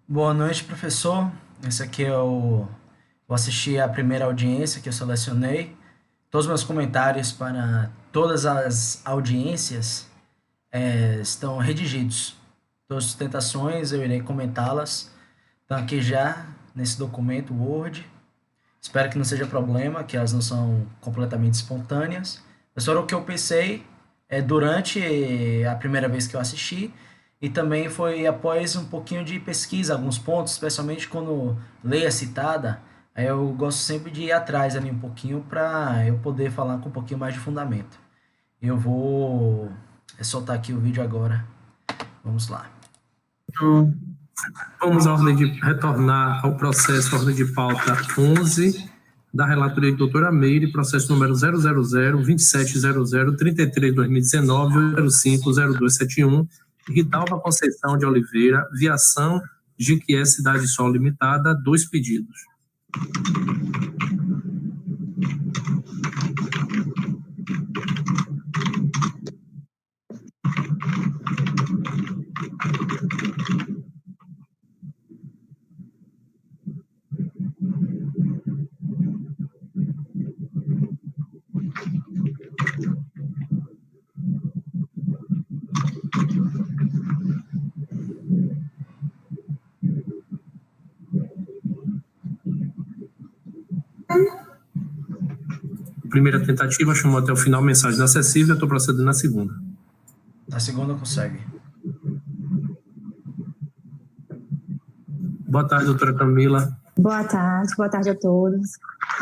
Boa noite, professor. Esse aqui é o. Vou assistir a primeira audiência que eu selecionei. Todos os meus comentários para todas as audiências estão redigidos. Todas as sustentações eu irei comentá-las. Estão aqui já nesse documento Word. Espero que não seja problema, que elas não são completamente espontâneas. Professor, o que eu pensei durante a primeira vez que eu assisti e também foi após um pouquinho de pesquisa, alguns pontos, especialmente quando leia citada, aí eu gosto sempre de ir atrás ali um pouquinho para eu poder falar com um pouquinho mais de fundamento. Eu vou soltar aqui o vídeo agora. Vamos lá. Então, vamos à ordem de retornar ao processo, ordem de pauta 11, da relatoria de doutora Meire, processo número 000-2700-33-2019, 05-0271, Ridalva Conceição de Oliveira, Viação Jequié Cidade Sol Limitada, 2 pedidos. Primeira tentativa chamou até o final mensagem acessível, estou procedendo na segunda. Na segunda consegue. Boa tarde, doutora Camila. Boa tarde a todos.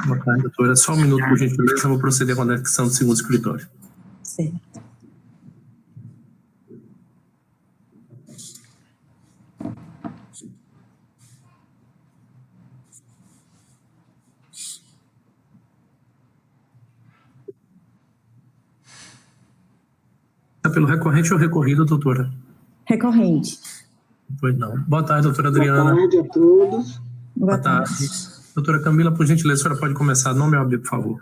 Boa tarde, doutora. Só um minuto, por gentileza, eu vou proceder com a anexação do segundo escritório. Certo. Pelo recorrente ou recorrido, doutora? Recorrente. Pois não. Boa tarde, doutora Adriana. Boa tarde a todos. Boa tarde. Doutora Camila, por gentileza, a senhora pode começar. Nome e OAB, por favor.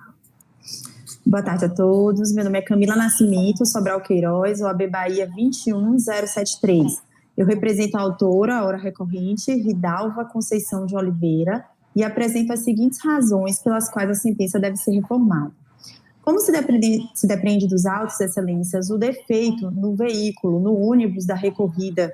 Boa tarde a todos. Meu nome é Camila Nascimento, Sobral Queiroz, OAB Bahia 21073. Eu represento a autora, a hora recorrente, Ridalva Conceição de Oliveira, e apresento as seguintes razões pelas quais a sentença deve ser reformada. Como se depreende dos autos, excelências, o defeito no veículo, no ônibus da recorrida,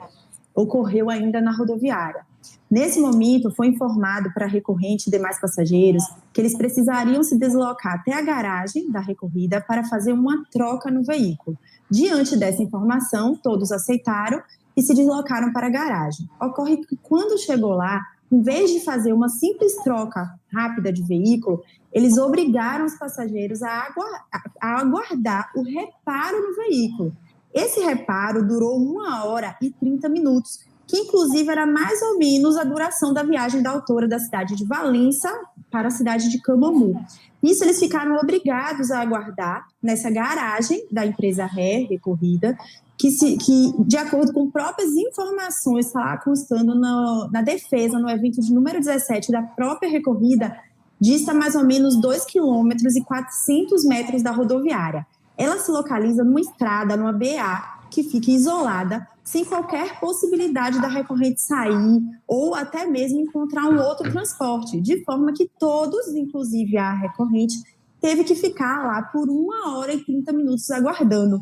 ocorreu ainda na rodoviária. Nesse momento, foi informado para a recorrente e demais passageiros que eles precisariam se deslocar até a garagem da recorrida para fazer uma troca no veículo. Diante dessa informação, todos aceitaram e se deslocaram para a garagem. Ocorre que quando chegou lá, em vez de fazer uma simples troca rápida de veículo, eles obrigaram os passageiros a aguardar o reparo no veículo. Esse reparo durou 1h30, que inclusive era mais ou menos a duração da viagem da autora da cidade de Valença para a cidade de Camamu. Nisso, eles ficaram obrigados a aguardar nessa garagem da empresa recorrida, que, de acordo com próprias informações, está lá constando na defesa, no evento de número 17 da própria recorrida, dista mais ou menos 2 quilômetros e 400 metros da rodoviária. Ela se localiza numa estrada, numa BA, que fica isolada, sem qualquer possibilidade da recorrente sair ou até mesmo encontrar um outro transporte, de forma que todos, inclusive a recorrente, teve que ficar lá por 1h30 aguardando.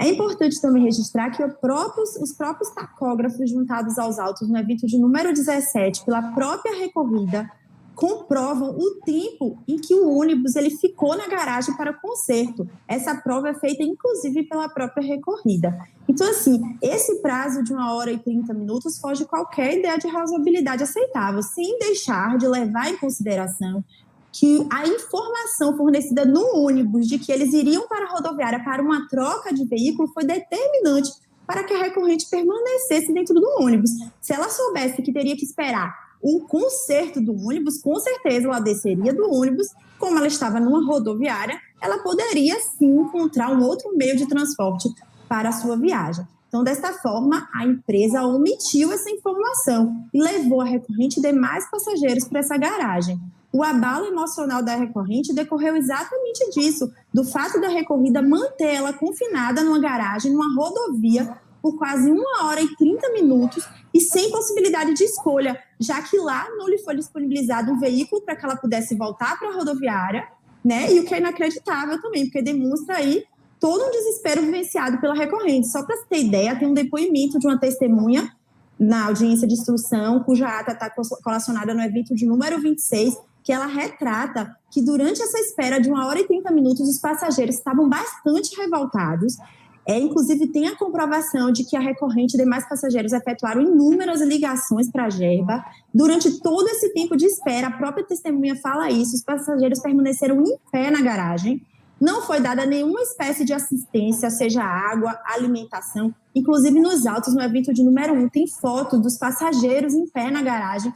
É importante também registrar que os próprios tacógrafos juntados aos autos no evento de número 17 pela própria recorrida comprovam o tempo em que o ônibus ele ficou na garagem para conserto. Essa prova é feita, inclusive, pela própria recorrida. Então, assim, esse prazo de 1h30 foge qualquer ideia de razoabilidade aceitável, sem deixar de levar em consideração que a informação fornecida no ônibus de que eles iriam para a rodoviária para uma troca de veículo foi determinante para que a recorrente permanecesse dentro do ônibus. Se ela soubesse que teria que esperar o conserto do ônibus, com certeza ela desceria do ônibus, como ela estava numa rodoviária, ela poderia sim encontrar um outro meio de transporte para a sua viagem. Então, desta forma, a empresa omitiu essa informação e levou a recorrente e demais passageiros para essa garagem. O abalo emocional da recorrente decorreu exatamente disso, do fato da recorrida manter ela confinada numa garagem, numa rodovia, por quase 1 hora e 30 minutos e sem possibilidade de escolha, já que lá não lhe foi disponibilizado um veículo para que ela pudesse voltar para a rodoviária, né? E o que é inacreditável também, porque demonstra aí todo um desespero vivenciado pela recorrente. Só para você ter ideia, tem um depoimento de uma testemunha na audiência de instrução, cuja ata está colacionada no evento de número 26, que ela retrata que durante essa espera de 1 hora e 30 minutos, os passageiros estavam bastante revoltados. Inclusive, tem a comprovação de que a recorrente e demais passageiros efetuaram inúmeras ligações para a Gerba. Durante todo esse tempo de espera, a própria testemunha fala isso, os passageiros permaneceram em pé na garagem, não foi dada nenhuma espécie de assistência, seja água, alimentação. Inclusive, nos autos, no evento de número 1, tem foto dos passageiros em pé na garagem,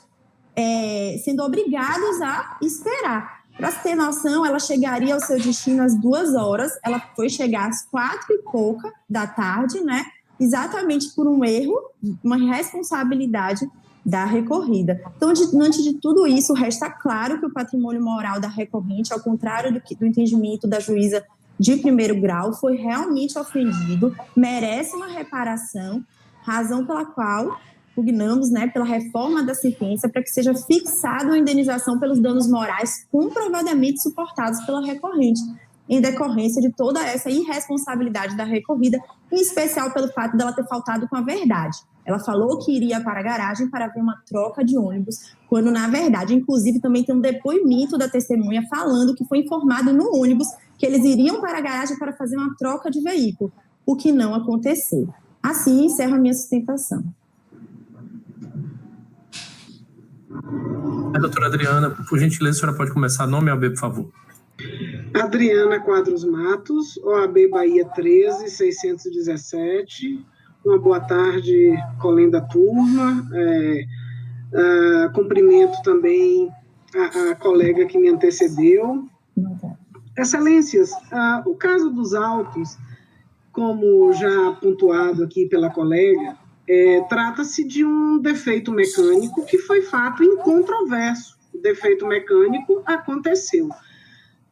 sendo obrigados a esperar. Para você ter noção, ela chegaria ao seu destino às 2 horas, ela foi chegar às 4 e pouca da tarde, né? Exatamente por um erro, uma responsabilidade da recorrida. Então, diante de tudo isso, resta claro que o patrimônio moral da recorrente, ao contrário do entendimento da juíza de primeiro grau, foi realmente ofendido, merece uma reparação, razão pela qual pugnamos, né, pela reforma da sentença para que seja fixada uma indenização pelos danos morais comprovadamente suportados pela recorrente, em decorrência de toda essa irresponsabilidade da recorrida, em especial pelo fato dela ter faltado com a verdade. Ela falou que iria para a garagem para ver uma troca de ônibus, quando, na verdade, inclusive, também tem um depoimento da testemunha falando que foi informado no ônibus que eles iriam para a garagem para fazer uma troca de veículo, o que não aconteceu. Assim, encerro a minha sustentação. Doutora Adriana, por gentileza, a senhora pode começar. Nome e OAB, por favor. Adriana Quadros Matos, OAB Bahia 13.617. Uma boa tarde, colega da turma. Cumprimento também a colega que me antecedeu. Excelências, o caso dos autos, como já pontuado aqui pela colega, trata-se de um defeito mecânico que foi fato incontroverso. O defeito mecânico aconteceu.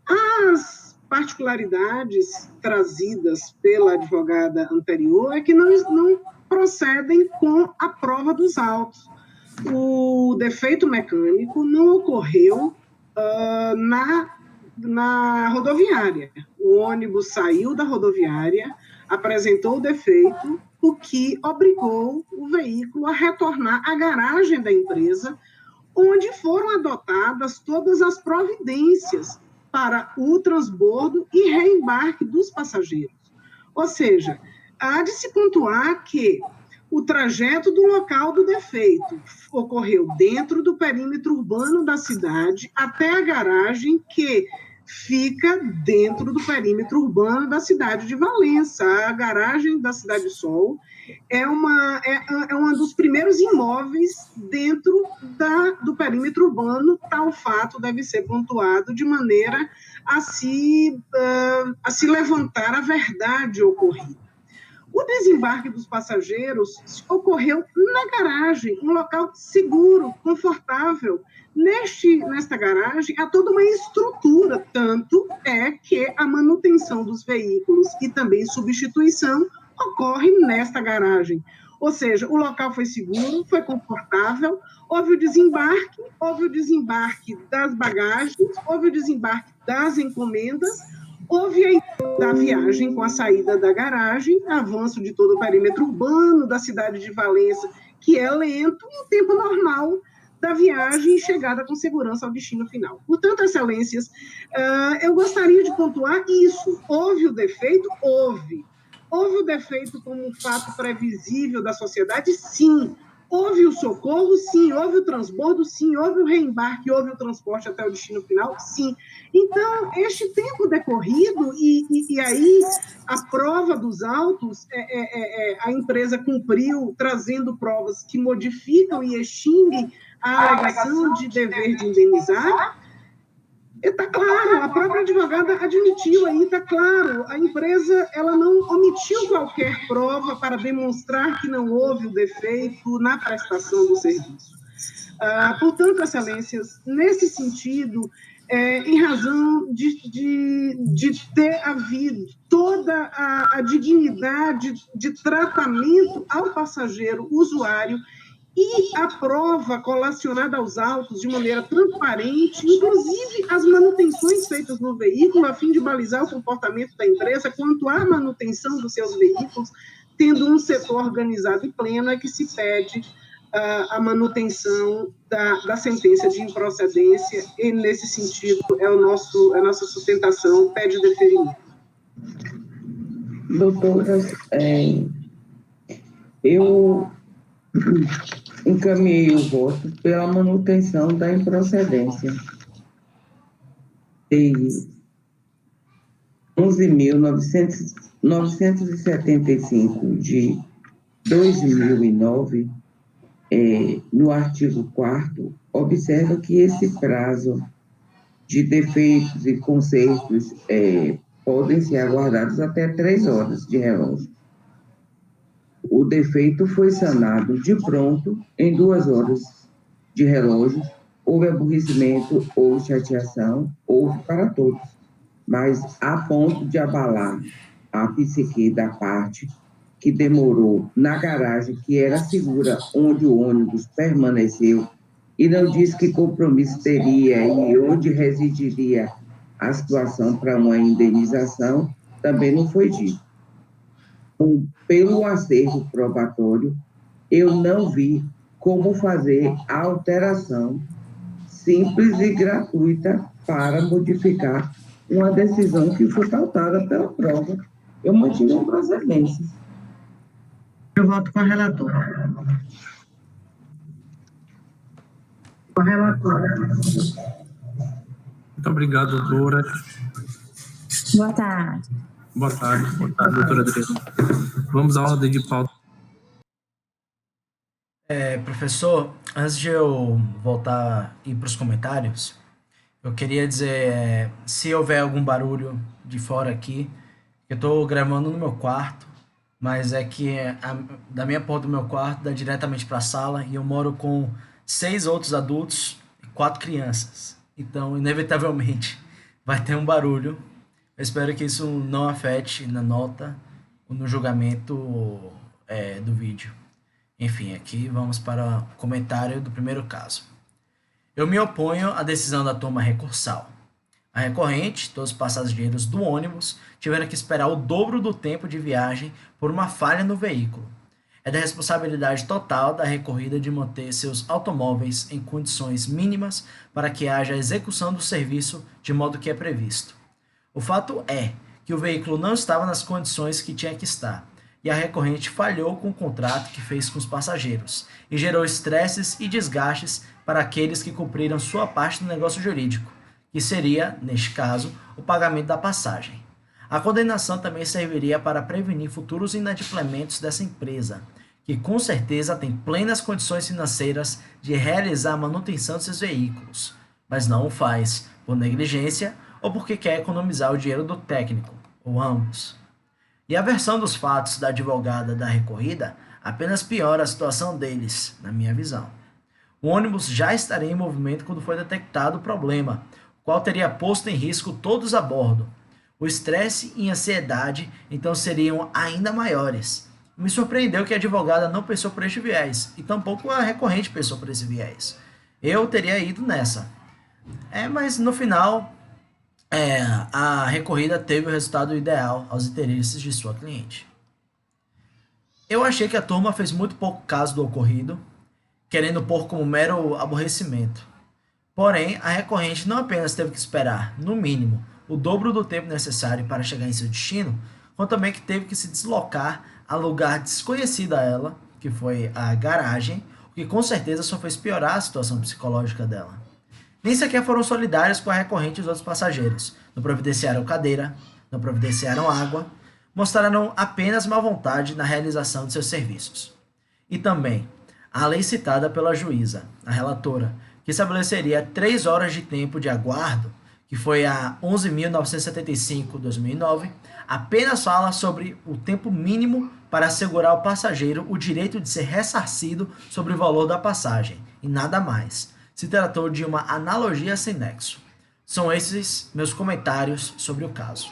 As particularidades trazidas pela advogada anterior é que não procedem com a prova dos autos. O defeito mecânico não ocorreu na rodoviária. O ônibus saiu da rodoviária, apresentou o defeito, o que obrigou o veículo a retornar à garagem da empresa, onde foram adotadas todas as providências para o transbordo e reembarque dos passageiros. Ou seja, há de se pontuar que o trajeto do local do defeito ocorreu dentro do perímetro urbano da cidade até a garagem que fica dentro do perímetro urbano da cidade de Valença. A garagem da Cidade Sol é um dos primeiros imóveis dentro do perímetro urbano. Tal fato deve ser pontuado de maneira a se levantar a verdade ocorrida. O desembarque dos passageiros ocorreu na garagem, um local seguro, confortável. Nesta garagem há toda uma estrutura, tanto é que a manutenção dos veículos e também substituição ocorre nesta garagem. Ou seja, o local foi seguro, foi confortável, houve o desembarque das bagagens, houve o desembarque das encomendas, houve a viagem com a saída da garagem, avanço de todo o perímetro urbano da cidade de Valença, que é lento, e o tempo normal da viagem e chegada com segurança ao destino final. Portanto, excelências, eu gostaria de pontuar isso. Houve o defeito? Houve. Houve o defeito como um fato previsível da sociedade? Sim. Houve o socorro? Sim. Houve o transbordo? Sim. Houve o reembarque? Houve o transporte até o destino final? Sim. Então, este tempo decorrido, e aí a prova dos autos, a empresa cumpriu trazendo provas que modificam e extinguem a alegação de dever de indenizar. Está claro, a própria advogada admitiu aí, está claro, a empresa ela não omitiu qualquer prova para demonstrar que não houve o defeito na prestação do serviço. Portanto, excelências, nesse sentido, em razão de ter havido toda a dignidade de tratamento ao passageiro usuário e a prova colacionada aos autos de maneira transparente, inclusive as manutenções feitas no veículo, a fim de balizar o comportamento da empresa quanto à manutenção dos seus veículos, tendo um setor organizado e pleno, é que se pede a manutenção da sentença de improcedência, e, nesse sentido, a nossa sustentação pede o deferimento. Doutoras, eu encaminhei o voto pela manutenção da improcedência de 11.975 de 2009, no artigo 4º, observa que esse prazo de defeitos e consertos podem ser aguardados até 3 horas de relógio. O defeito foi sanado de pronto em 2 horas de relógio. Houve aborrecimento, houve chateação, houve para todos, mas a ponto de abalar a psique da parte que demorou na garagem, que era segura, onde o ônibus permaneceu, e não disse que compromisso teria e onde residiria a situação para uma indenização, também não foi dito. Pelo acervo probatório, eu não vi como fazer a alteração simples e gratuita para modificar uma decisão que foi pautada pela prova. Eu mantive a procedência. Eu voto com a relatora. Com a relatora. Muito obrigado, doutora. Boa tarde. Boa tarde, doutora Adriana. Vamos à ordem de pauta. Professor, antes de eu voltar e ir para os comentários, eu queria dizer, se houver algum barulho de fora aqui, eu estou gravando no meu quarto, mas é que da minha porta do meu quarto dá diretamente para a sala e eu moro com 6 outros adultos e 4 crianças. Então, inevitavelmente, vai ter um barulho. Eu espero que isso não afete na nota ou no julgamento do vídeo. Enfim, aqui vamos para o comentário do primeiro caso. Eu me oponho à decisão da turma recursal. A recorrente, todos os passageiros do ônibus, tiveram que esperar o dobro do tempo de viagem por uma falha no veículo. É da responsabilidade total da recorrida de manter seus automóveis em condições mínimas para que haja a execução do serviço de modo que é previsto. O fato é que o veículo não estava nas condições que tinha que estar, e a recorrente falhou com o contrato que fez com os passageiros, e gerou estresses e desgastes para aqueles que cumpriram sua parte do negócio jurídico, que seria, neste caso, o pagamento da passagem. A condenação também serviria para prevenir futuros inadimplementos dessa empresa, que com certeza tem plenas condições financeiras de realizar a manutenção de seus veículos, mas não o faz por negligência ou porque quer economizar o dinheiro do técnico, ou ambos. E a versão dos fatos da advogada da recorrida apenas piora a situação deles, na minha visão. O ônibus já estaria em movimento quando foi detectado o problema, o qual teria posto em risco todos a bordo. O estresse e ansiedade então seriam ainda maiores. Me surpreendeu que a advogada não pensou por este viés, e tampouco a recorrente pensou por esse viés. Eu teria ido nessa. Mas no final, a recorrida teve o resultado ideal aos interesses de sua cliente. Eu achei que a turma fez muito pouco caso do ocorrido, querendo pôr como mero aborrecimento. Porém, a recorrente não apenas teve que esperar, no mínimo, o dobro do tempo necessário para chegar em seu destino, como também que teve que se deslocar a lugar desconhecido a ela, que foi a garagem, o que com certeza só fez piorar a situação psicológica dela. Nem sequer foram solidários com a recorrente e os outros passageiros. Não providenciaram cadeira, não providenciaram água, mostraram apenas má vontade na realização de seus serviços. E também, a lei citada pela juíza, a relatora, que estabeleceria 3 horas de tempo de aguardo, que foi a 11.975/2009, apenas fala sobre o tempo mínimo para assegurar ao passageiro o direito de ser ressarcido sobre o valor da passagem, e nada mais. Se tratou de uma analogia sem nexo. São esses meus comentários sobre o caso.